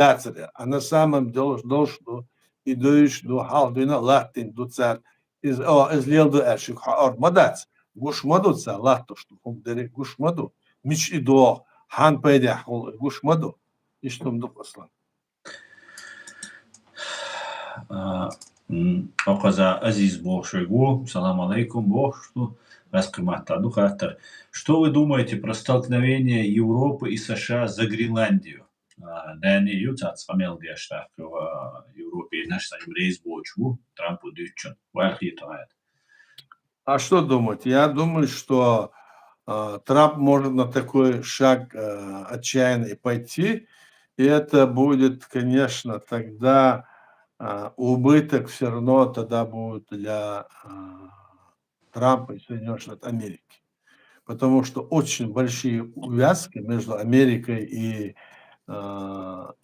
а на самом деле должно и душ до халдуна латин дуцар из лелду эшик хаар мадац гуш мадуца латто что хом дере гуш маду мич и до хан пейдя хол гуш маду и что мду послан. Оказа Азиз Бошойгу, салам алейкум, Бог, что раскрыматтаду хаттар. Что вы думаете про столкновение Европы и США за Гренландию? Дәне ютат самел гештах в Европе наш сайм рейс бочу Трампу дючен. Вахитает. А что думать? Я думаю, что Трамп может на такой шаг отчаянный пойти, и это будет, конечно, тогда убыток все равно тогда будет для Трампа и Соединенных Штатов Америки. Потому что очень большие увязки между Америкой и Европой.